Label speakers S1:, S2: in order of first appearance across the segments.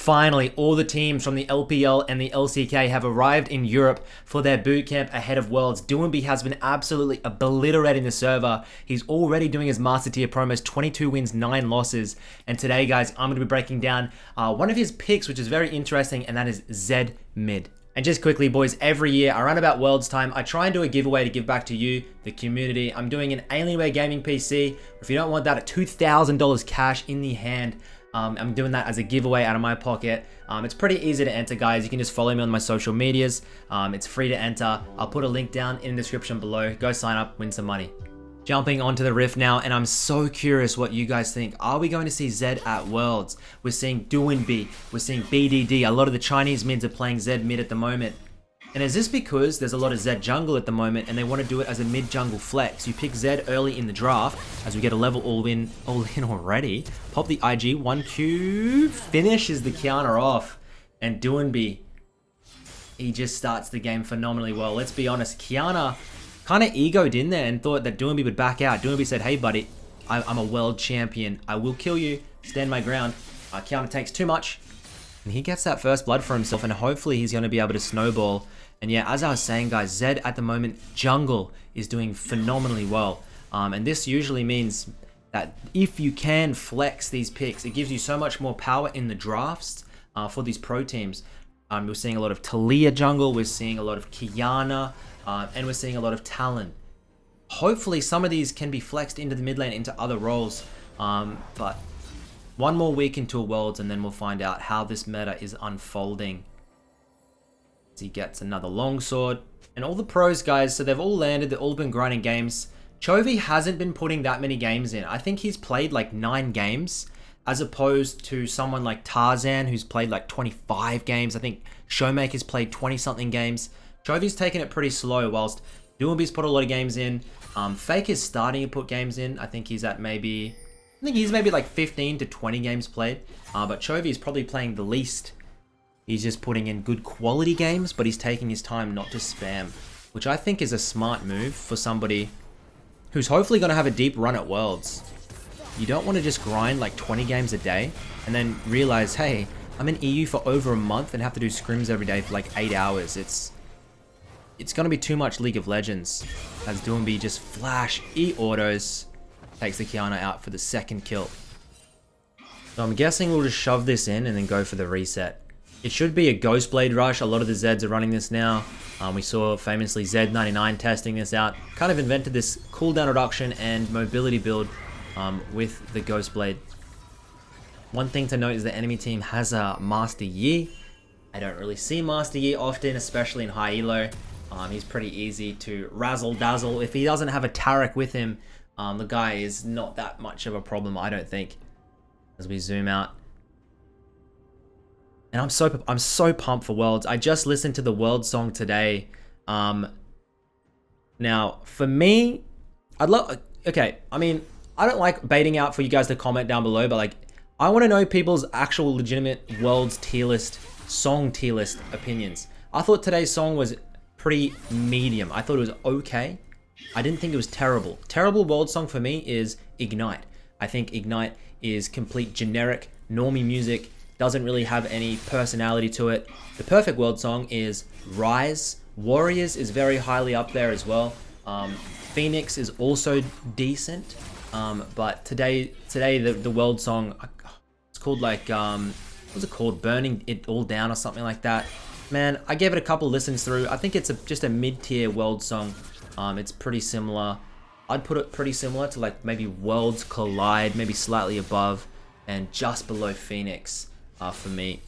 S1: Finally, all the teams from the LPL and the LCK have arrived in Europe for their bootcamp ahead of Worlds. Doinb has been absolutely obliterating the server. He's already doing his Master Tier promos, 22 wins, 9 losses. And today, guys, I'm going to be breaking down one of his picks, which is very interesting, and that is ZED mid. And just quickly, boys, every year around about Worlds time, I try and do a giveaway to give back to you, the community. I'm doing an Alienware Gaming PC. If you don't want that, at $2,000 cash in the hand. I'm doing that as a giveaway out of my pocket. It's pretty easy to enter, guys. You can just follow me on my social medias. It's free to enter. I'll put a link down in the description below. Go sign up, win some money. Jumping onto the riff now, and I'm so curious what you guys think. Are we going to see ZED at Worlds? We're seeing Doinb, we're seeing BDD. A lot of the Chinese mids are playing ZED mid at the moment. And is this because there's a lot of ZED jungle at the moment and they want to do it as a mid jungle flex? You pick ZED early in the draft as we get a level all in already. Pop the IG, 1Q, finishes the counter off. And Doinb, he just starts the game phenomenally well. Let's be honest, Kiana kind of egoed in there and thought that Doinb would back out. Doinb said, hey buddy, I'm a world champion. I will kill you, stand my ground. Kiana takes too much. And he gets that first blood for himself, and hopefully he's going to be able to snowball. And yeah, as I was saying, guys, ZED at the moment, jungle is doing phenomenally well. And this usually means that if you can flex these picks, it gives you so much more power in the drafts for these pro teams. We're seeing a lot of Talia jungle, we're seeing a lot of Kiana, and we're seeing a lot of Talon. Hopefully some of these can be flexed into the mid lane, into other roles. But one more week into Worlds and then we'll find out how this meta is unfolding. He gets another longsword. And all the pros, guys, so they've all landed, they've all been grinding games. Chovy hasn't been putting that many games in. I think he's played like 9 games, as opposed to someone like Tarzan, who's played like 25 games. I think Showmaker's played 20-something games. Chovy's taken it pretty slow, whilst Doinb's put a lot of games in. Fake is starting to put games in. I think he's maybe like 15 to 20 games played. But Chovy is probably playing the least. He's just putting in good quality games, but he's taking his time not to spam, which I think is a smart move for somebody who's hopefully going to have a deep run at Worlds. You don't want to just grind like 20 games a day and then realize, hey, I'm in EU for over a month and have to do scrims every day for like 8 hours. It's going to be too much League of Legends, as Doinb just flash E-autos, takes the Kiana out for the second kill. So I'm guessing we'll just shove this in and then go for the reset. It should be a Ghostblade rush. A lot of the Zeds are running this now. We saw famously Z99 testing this out. Kind of invented this cooldown reduction and mobility build with the Ghostblade. One thing to note is the enemy team has a Master Yi. I don't really see Master Yi often, especially in high elo. He's pretty easy to razzle dazzle. If he doesn't have a Taric with him, the guy is not that much of a problem, I don't think. As we zoom out. And I'm so pumped for Worlds. I just listened to the World song today. Now, for me, okay, I mean, I don't like baiting out for you guys to comment down below, but like, I want to know people's actual legitimate Worlds tier list, song tier list opinions. I thought today's song was pretty medium. I thought it was okay. I didn't think it was terrible. Terrible World song for me is Ignite. I think Ignite is complete generic, normie music. Doesn't really have any personality to it. The perfect World song is Rise. Warriors is very highly up there as well. Phoenix is also decent. But today the World song, it's called like, what's it called? Burning It All Down or something like that. Man, I gave it a couple listens through. I think it's just a mid-tier World song. It's pretty similar. I'd put it pretty similar to like maybe Worlds Collide, maybe slightly above and just below Phoenix. For me,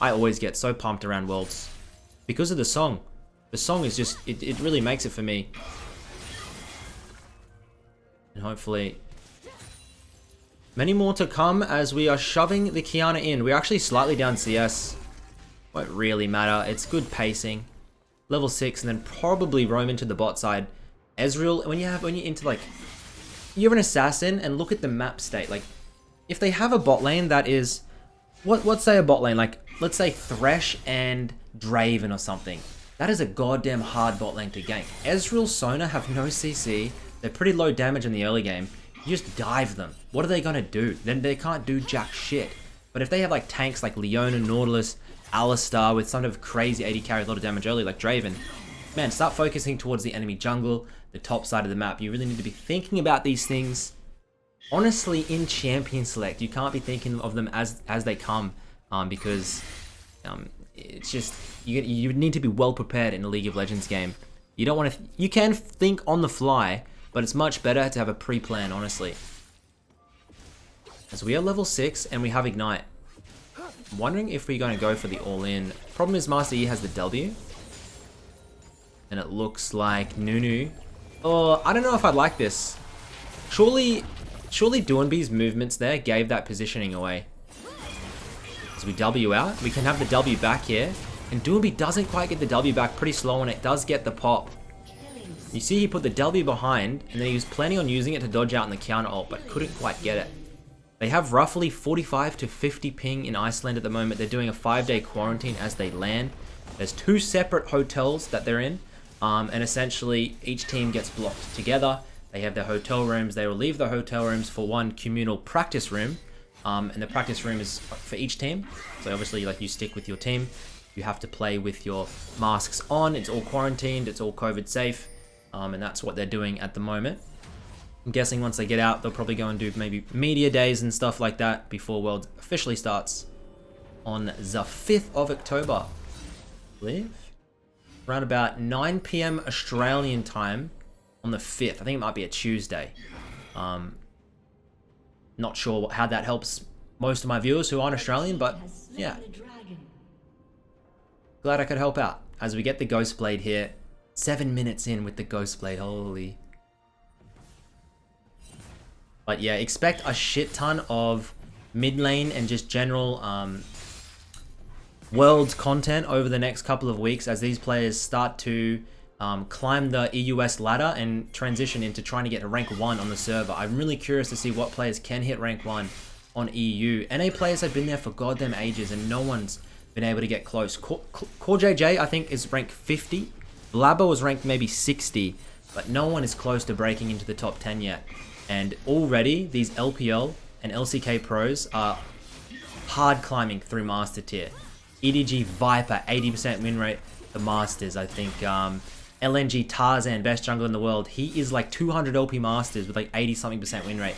S1: I always get so pumped around Worlds because of the song. The song is just, it really makes it for me. And hopefully many more to come as we are shoving the Kiana in. We're actually slightly down CS. Won't really matter. It's good pacing. Level 6 and then probably roam into the bot side. Ezreal, when you're into like, you're an assassin and look at the map state. Like, if they have a bot lane that is, let's say a bot lane, like, let's say Thresh and Draven or something. That is a goddamn hard bot lane to gank. Ezreal, Sona have no CC. They're pretty low damage in the early game. You just dive them. What are they going to do? Then they can't do jack shit. But if they have like tanks like Leona, Nautilus, Alistar with some of crazy 80 carry, a lot of damage early like Draven, man, start focusing towards the enemy jungle, the top side of the map. You really need to be thinking about these things. Honestly, in Champion Select, you can't be thinking of them as they come, because it's just, you need to be well prepared in a League of Legends game. You don't want to, you can think on the fly, but it's much better to have a pre-plan, honestly. As we are level 6 and we have Ignite. I'm wondering if we're going to go for the all-in. Problem is Master Yi has the W. And it looks like Nunu. Oh, I don't know if I'd like this. Surely Doinb's movements there gave that positioning away. As we W out, we can have the W back here. And Doinb doesn't quite get the W back, pretty slow, and it does get the pop. You see he put the W behind, and then he was planning on using it to dodge out in the counter ult, but couldn't quite get it. They have roughly 45 to 50 ping in Iceland at the moment. They're doing a 5-day quarantine as they land. There's 2 separate hotels that they're in, and essentially each team gets blocked together. They have their hotel rooms. They will leave the hotel rooms for one communal practice room, and the practice room is for each team. So obviously, like, you stick with your team. You have to play with your masks on. It's all quarantined. It's all COVID safe, and that's what they're doing at the moment. I'm guessing once they get out, they'll probably go and do maybe media days and stuff like that before Worlds officially starts on the 5th of October. I believe around about 9 PM Australian time on the 5th. I think it might be a Tuesday. Not sure how that helps most of my viewers who aren't Australian, but yeah. Glad I could help out. As we get the Ghost Blade here, 7 minutes in with the Ghost Blade, holy. But yeah, expect a shit ton of mid lane and just general Worlds content over the next couple of weeks as these players start to climb the EUS ladder and transition into trying to get to rank 1 on the server. I'm really curious to see what players can hit rank 1 on EU. NA players have been there for goddamn ages and no one's been able to get close. Core JJ, I think, is ranked 50. Blabber was ranked maybe 60, but no one is close to breaking into the top 10 yet. And already, these LPL and LCK pros are hard climbing through Master Tier. EDG Viper, 80% win rate. The Masters, I think. LNG Tarzan, best jungler in the world. He is like 200 LP Masters with like 80-something% win rate.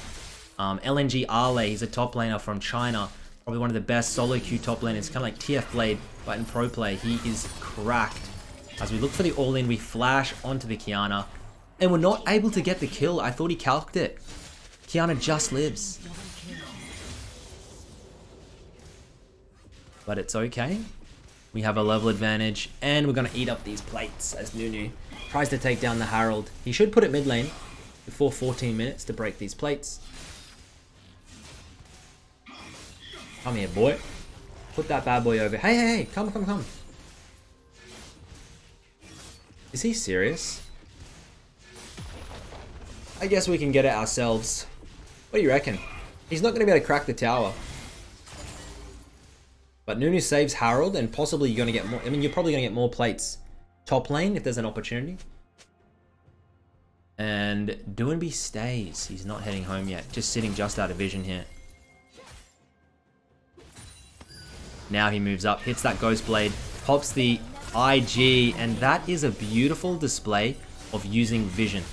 S1: LNG Ale, he's a top laner from China. Probably one of the best solo queue top laners. Kind of like TF Blade, but in pro play. He is cracked. As we look for the all-in, we flash onto the Kiana. And we're not able to get the kill. I thought he calced it. Kiana just lives. But it's okay. We have a level advantage. And we're going to eat up these plates as Nunu tries to take down the Herald. He should put it mid lane before 14 minutes to break these plates. Come here, boy. Put that bad boy over. Hey, hey, hey. Come, come, come. Is he serious? I guess we can get it ourselves. What do you reckon? He's not going to be able to crack the tower. But Nunu saves Harold, and possibly you're going to get more. I mean, you're probably going to get more plates top lane if there's an opportunity. And Doinb stays. He's not heading home yet. Just sitting just out of vision here. Now he moves up, hits that Ghost Blade, pops the IG, and that is a beautiful display of using vision.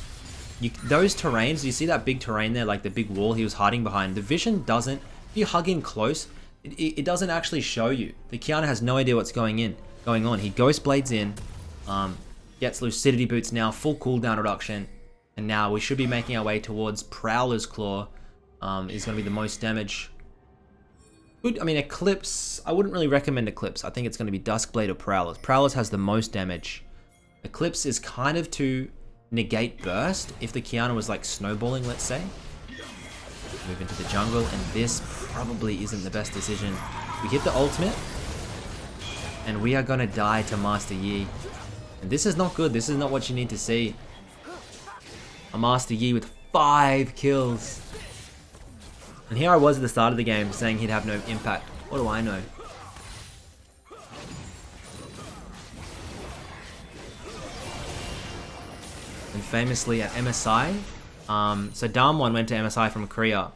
S1: Those terrains, you see that big terrain there, like the big wall he was hiding behind, the vision doesn't, if you hug in close, it doesn't actually show you. The Kiana has no idea what's going on. He Ghost Blades in, gets Lucidity Boots now, full cooldown reduction, and now we should be making our way towards Prowler's Claw, is going to be the most damage. Good, I mean, Eclipse, I wouldn't really recommend Eclipse. I think it's going to be Duskblade or Prowler's. Prowler's has the most damage. Eclipse is kind of to negate burst if the Kiana was like snowballing, let's say. Move into the jungle, and this probably isn't the best decision. We hit the ultimate, and we are going to die to Master Yi. And this is not good. This is not what you need to see. A Master Yi with 5 kills. And here I was at the start of the game saying he'd have no impact. What do I know? And famously at MSI, so Darmwon went to MSI from Korea.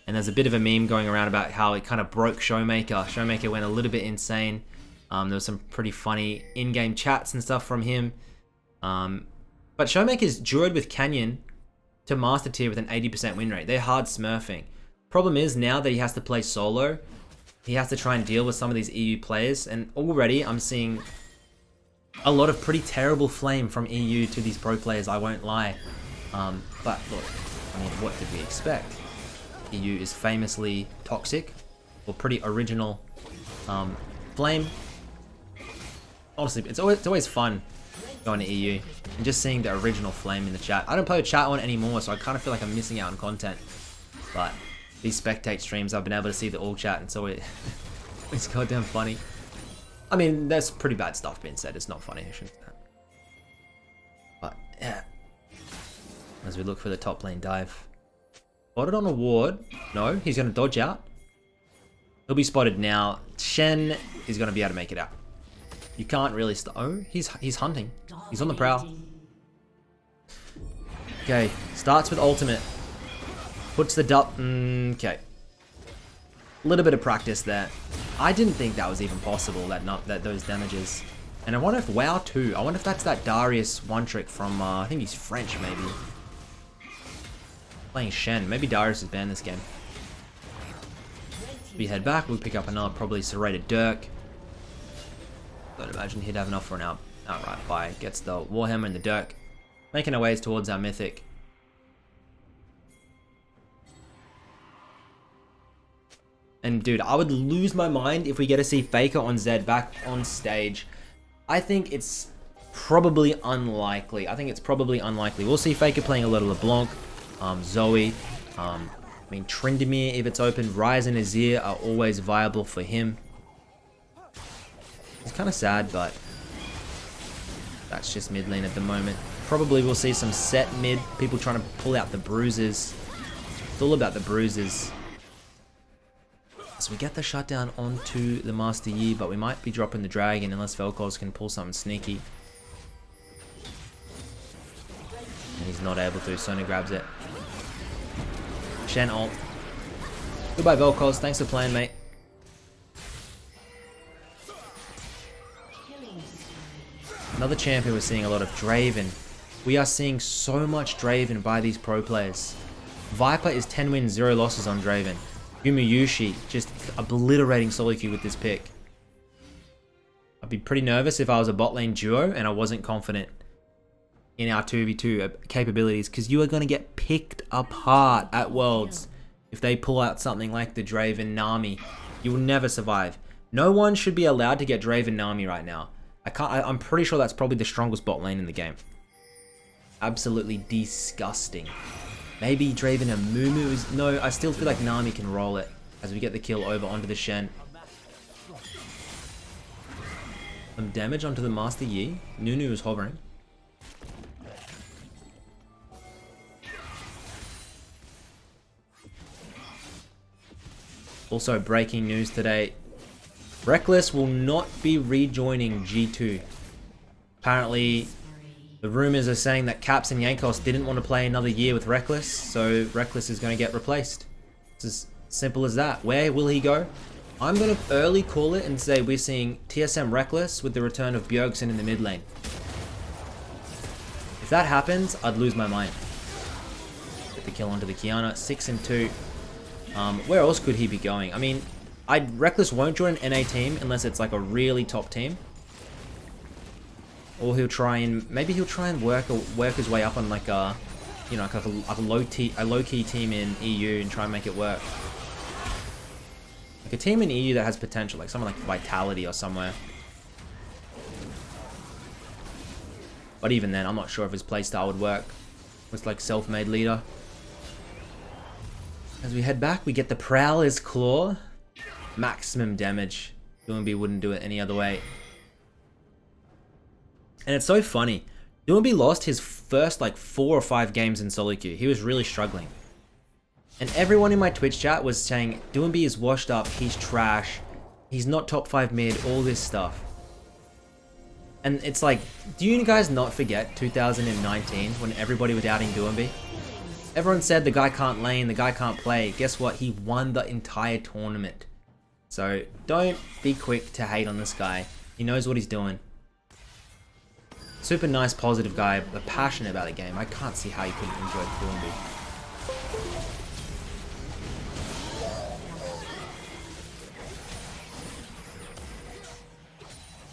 S1: And there's a bit of a meme going around about how it kind of broke Showmaker. Showmaker went a little bit insane. There was some pretty funny in-game chats and stuff from him. But Showmaker's duoed with Canyon to Master Tier with an 80% win rate. They're hard smurfing. Problem is, now that he has to play solo, he has to try and deal with some of these EU players. And already I'm seeing a lot of pretty terrible flame from EU to these pro players, I won't lie. But look, I mean, what did we expect? EU is famously toxic, or pretty original flame. Honestly, it's always fun going to EU and just seeing the original flame in the chat. I don't play with chat on anymore, so I kind of feel like I'm missing out on content. But these spectate streams, I've been able to see the all chat, and so it's goddamn funny. I mean, there's pretty bad stuff being said. It's not funny, I shouldn't say that. But yeah, as we look for the top lane dive. Spotted on a ward. No, he's going to dodge out. He'll be spotted now. Shen is going to be able to make it out. You can't really oh, he's hunting. He's on the prowl. Okay, starts with ultimate. Puts the okay. A little bit of practice there. I didn't think that was even possible, that those damages. And I wonder if WoW 2, I wonder if that's that Darius one trick from, I think he's French maybe. Playing Shen. Maybe Darius is banned this game. We head back, we'll pick up another probably serrated Dirk. Don't imagine he'd have enough for an outright buy. Gets the Warhammer and the Dirk. Making our ways towards our mythic. And dude, I would lose my mind if we get to see Faker on Zed back on stage. I think it's probably unlikely. We'll see Faker playing a lot of LeBlanc, Zoe, I mean Tryndamere if it's open. Ryze and Azir are always viable for him. It's kind of sad, but that's just mid lane at the moment. Probably we'll see some set mid, people trying to pull out the bruises. It's all about the bruises. So we get the shutdown onto the Master Yi, but we might be dropping the dragon unless Vel'Koz can pull something sneaky. And he's not able to, Sona grabs it. Shen ult. Goodbye Vel'Koz, thanks for playing, mate. Another champion we're seeing a lot of, Draven. We are seeing so much Draven by these pro players. Viper is 10 wins, 0 losses on Draven. Yumiyushi just obliterating solo queue with this pick. I'd be pretty nervous if I was a bot lane duo and I wasn't confident in our 2v2 capabilities, because you are going to get picked apart at Worlds if they pull out something like the Draven Nami. You will never survive. No one should be allowed to get Draven Nami right now. I'm pretty sure that's probably the strongest bot lane in the game. Absolutely disgusting. Maybe Draven and Mumu is... No, I still feel like Nami can roll it as we get the kill over onto the Shen. Some damage onto the Master Yi. Nunu is hovering. Also, breaking news today. Reckless will not be rejoining G2. Apparently, the rumors are saying that Caps and Yankos didn't want to play another year with Reckless, so Reckless is going to get replaced. It's as simple as that. Where will he go? I'm going to early call it and say we're seeing TSM Reckless with the return of Bjergsen in the mid lane. If that happens, I'd lose my mind. Get the kill onto the Kiana. 6 and 2. Where else could he be going? I mean, Reckless won't join an NA team unless it's like a really top team. Or he'll try and work his way up on like a, you know, like a low key team in EU and try and make it work. Like a team in EU that has potential, like someone like Vitality or somewhere. But even then, I'm not sure if his playstyle would work with like self-made leader. As we head back, we get the Prowler's Claw. Maximum damage. Doinb wouldn't do it any other way. And it's so funny. Doinb lost his first like 4 or 5 games in solo queue. He was really struggling. And everyone in my Twitch chat was saying, Doinb is washed up, he's trash, he's not top 5 mid, all this stuff. And it's like, do you guys not forget 2019 when everybody was doubting Doinb? Everyone said the guy can't lane, the guy can't play. Guess what? He won the entire tournament. So don't be quick to hate on this guy. He knows what he's doing. Super nice, positive guy, but passionate about the game. I can't see how you couldn't enjoy Doinb.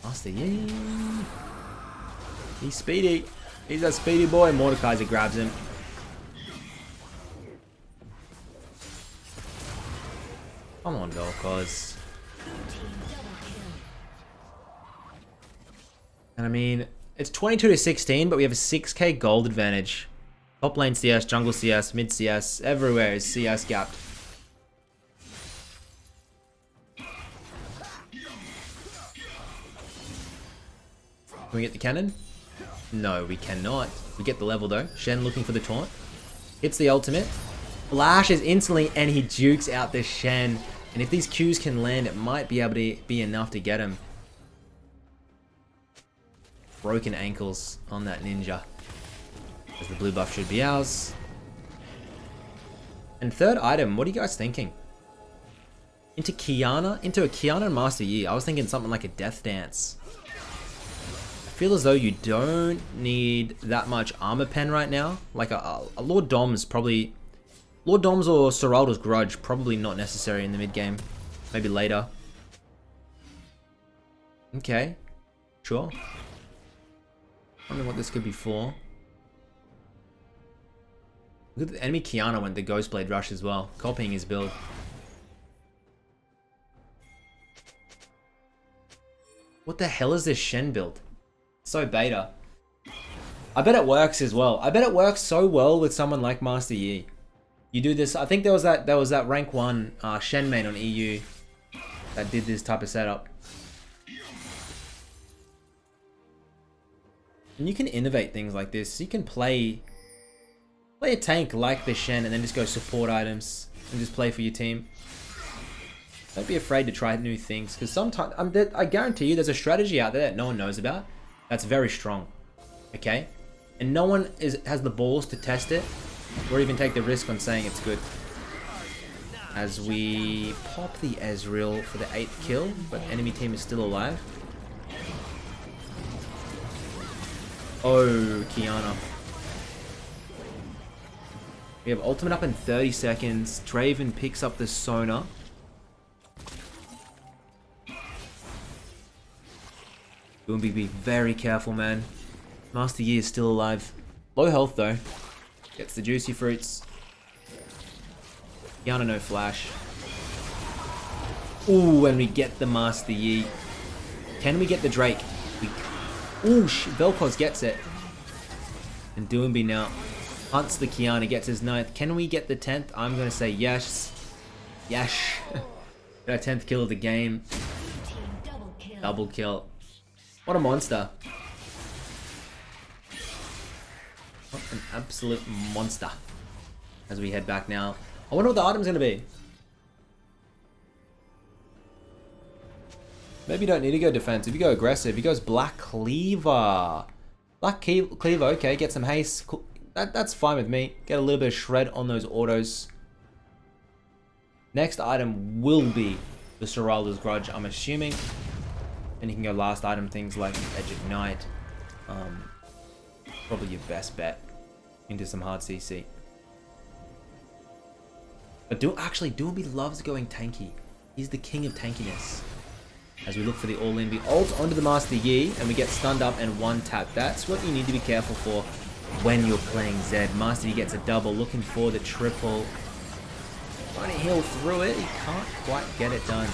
S1: Master Yi. He's speedy. He's a speedy boy. Mordekaiser grabs him. Come on, Vel'Koz. And I mean, it's 22 to 16, but we have a 6k gold advantage. Top lane CS, jungle CS, mid CS, everywhere is CS gapped. Can we get the cannon? No, we cannot. We get the level though. Shen looking for the taunt. Hits the ultimate. Flashes instantly and he jukes out the Shen. And if these Qs can land, it might be able to be enough to get him. Broken ankles on that ninja. As the blue buff should be ours. And third item, what are you guys thinking? Into a Kiana and Master Yi. I was thinking something like a Death Dance. I feel as though you don't need that much armor pen right now. Like a Lord Dom's probably... Lord Dom's or Seraldo's Grudge, probably not necessary in the mid game. Maybe later. Okay. Sure. Wonder what this could be for. Look at the enemy Kiana went the Ghostblade Rush as well. Copying his build. What the hell is this Shen build? So beta. I bet it works as well. I bet it works so well with someone like Master Yi. You do this, I think there was that rank 1 Shen main on EU that did this type of setup. And you can innovate things like this. You can play a tank like the Shen and then just go support items and just play for your team. Don't be afraid to try new things, because sometimes I guarantee you there's a strategy out there that no one knows about that's very strong. Okay? And no one has the balls to test it or even take the risk on saying it's good. As we pop the Ezreal for the 8th kill, but enemy team is still alive. Oh, Kiana. We have ultimate up in 30 seconds. Draven picks up the Sona. Doinb, be very careful, man. Master Yi is still alive. Low health though. Gets the juicy fruits. Kiana no flash. Ooh, and we get the Master Yi. Can we get the Drake? Ooh, Vel'Koz gets it. And Doinb now hunts the Kiana, gets his 9th. Can we get the 10th? I'm gonna say yes. Yes. Our 10th kill of the game. Double kill. What a monster. What an absolute monster. As we head back now. I wonder what the item's gonna be. Maybe you don't need to go defensive. You go aggressive. He goes Black Cleaver. Black Cleaver, okay, get some haste. Cool. That's fine with me. Get a little bit of shred on those autos. Next item will be the Seraldo's Grudge, I'm assuming. And you can go last item, things like Edge Ignite. Probably your best bet into some hard CC. But Doinb loves going tanky. He's the king of tankiness. As we look for the all-in, we ult onto the Master Yi, and we get stunned up and one tap. That's what you need to be careful for when you're playing Zed. Master Yi gets a double, looking for the triple. Trying to heal through it, he can't quite get it done.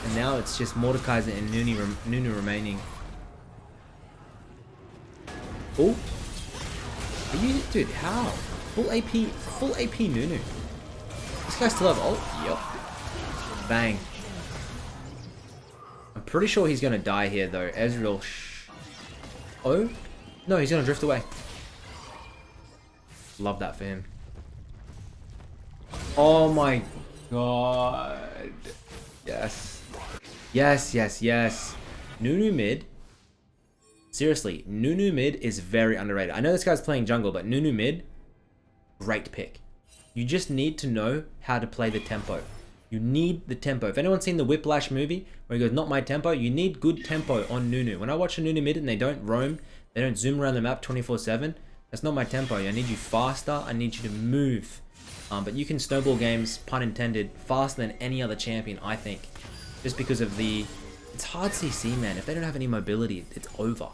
S1: And now it's just Mordekaiser and Nunu remaining. Oh, dude, how? Full AP Nunu. This guy still have ult? Yep. Bang. I'm pretty sure he's gonna die here though. Ezreal. Oh? No, he's gonna drift away. Love that for him. Oh my god. Yes. Yes, yes, yes. Nunu mid. Seriously, Nunu mid is very underrated. I know this guy's playing jungle, but Nunu mid, great pick. You just need to know how to play the tempo. You need the tempo. If anyone's seen the Whiplash movie where he goes, not my tempo, you need good tempo on Nunu. When I watch a Nunu mid and they don't roam, they don't zoom around the map 24/7, that's not my tempo. I need you faster. I need you to move. But you can snowball games, pun intended, faster than any other champion, I think. Just because of the... It's hard CC, man. If they don't have any mobility, it's over.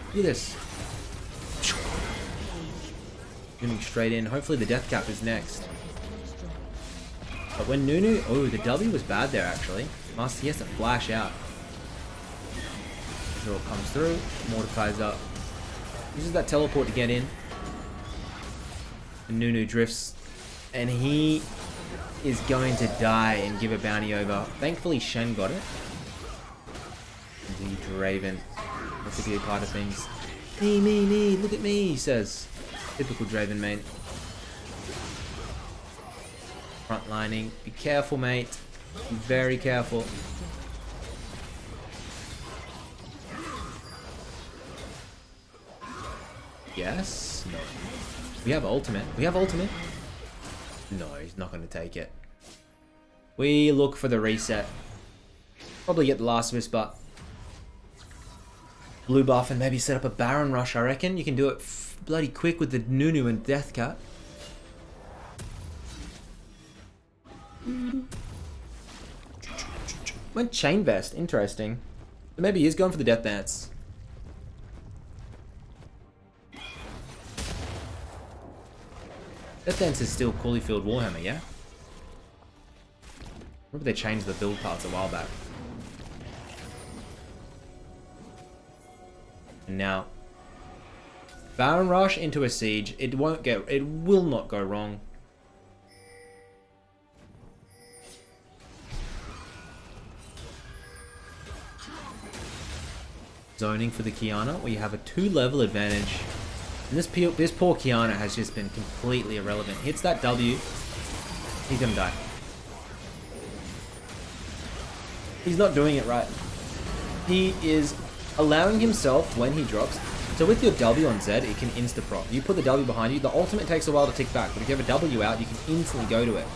S1: Look at this. Zooming straight in. Hopefully the death cap is next. But when Nunu... Oh, the W was bad there, actually. He has to flash out. Draw comes through. Mordekaiser uses that teleport to get in. And Nunu drifts. And he is going to die and give a bounty over. Thankfully, Shen got it. And the Draven. That's a big part of things. Me, look at me, he says. Typical Draven, mate. Frontlining. Be careful, mate. Be very careful. Yes? No. We have ultimate. We have ultimate. No, he's not going to take it. We look for the reset. Probably get the last wisp, but blue buff and maybe set up a Baron rush, I reckon. You can do it bloody quick with the Nunu and Death Cut. Went Chain Vest, interesting. So maybe he's going for the Death Dance. Death Dance is still Cauliflower Warhammer, yeah? Remember they changed the build parts a while back. And now, Baron Rush into a Siege. It will not go wrong. Zoning for the Kiana, where you have a 2-level advantage. And this poor Kiana has just been completely irrelevant. Hits that W, he's gonna die. He's not doing it right. He is allowing himself, when he drops, so with your W on Zed, it can insta-prop. You put the W behind you, the ultimate takes a while to tick back, but if you have a W out, you can instantly go to it.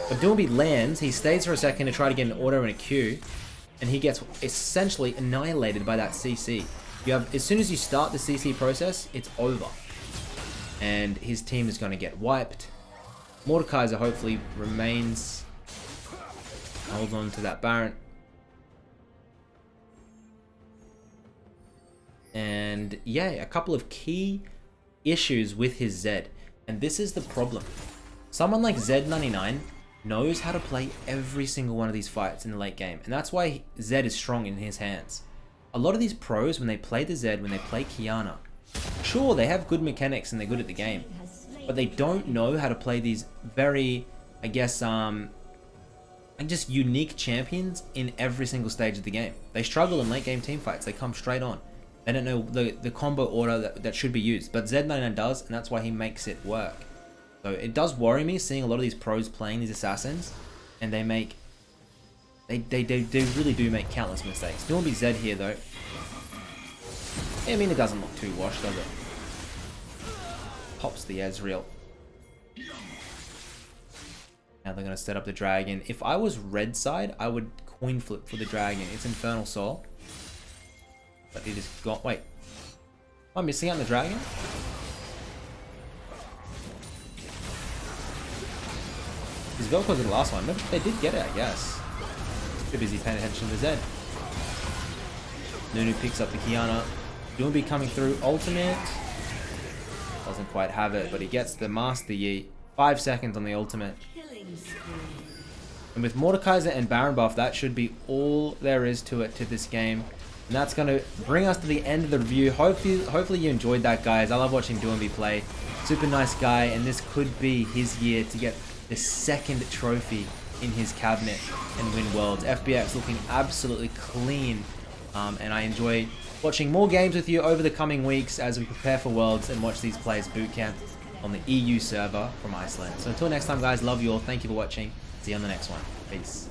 S1: But Doinb lands, he stays for a second to try to get an auto and a Q, and he gets essentially annihilated by that CC. You have, as soon as you start the CC process, it's over. And his team is going to get wiped. Mordekaiser hopefully remains, holds on to that Baron. And yeah, a couple of key issues with his Zed. And this is the problem. Someone like ZED99 knows how to play every single one of these fights in the late game. And that's why Zed is strong in his hands. A lot of these pros, when they play the Zed, when they play Kiana, sure, they have good mechanics and they're good at the game, but they don't know how to play these very, I guess, just unique champions in every single stage of the game. They struggle in late game team fights. They come straight on. They don't know the combo order that should be used, but ZED99 does, and that's why he makes it work. So it does worry me seeing a lot of these pros playing these assassins, and they make... They really do make countless mistakes. Doinb Zed here though. I mean, it doesn't look too washed, does it? Pops the Ezreal. Now they're going to set up the dragon. If I was red side, I would coin flip for the dragon. It's Infernal Soul. But it is gone. Wait. Am I missing out on the dragon? His Velcro was the last one. Maybe they did get it, I guess. Too busy paying attention to Zed. Nunu picks up the Kiana. Doinb coming through. Ultimate. Doesn't quite have it, but he gets the Master Yi. 5 seconds on the ultimate. And with Mordekaiser and Baron buff, that should be all there is to it, to this game. And that's going to bring us to the end of the review. Hopefully you enjoyed that, guys. I love watching Doinb play. Super nice guy, and this could be his year to get the second trophy in his cabinet and win Worlds. FBX looking absolutely clean, and I enjoy watching more games with you over the coming weeks as we prepare for Worlds and watch these players bootcamp on the EU server from Iceland. So until next time, guys, love you all. Thank you for watching. See you on the next one. Peace.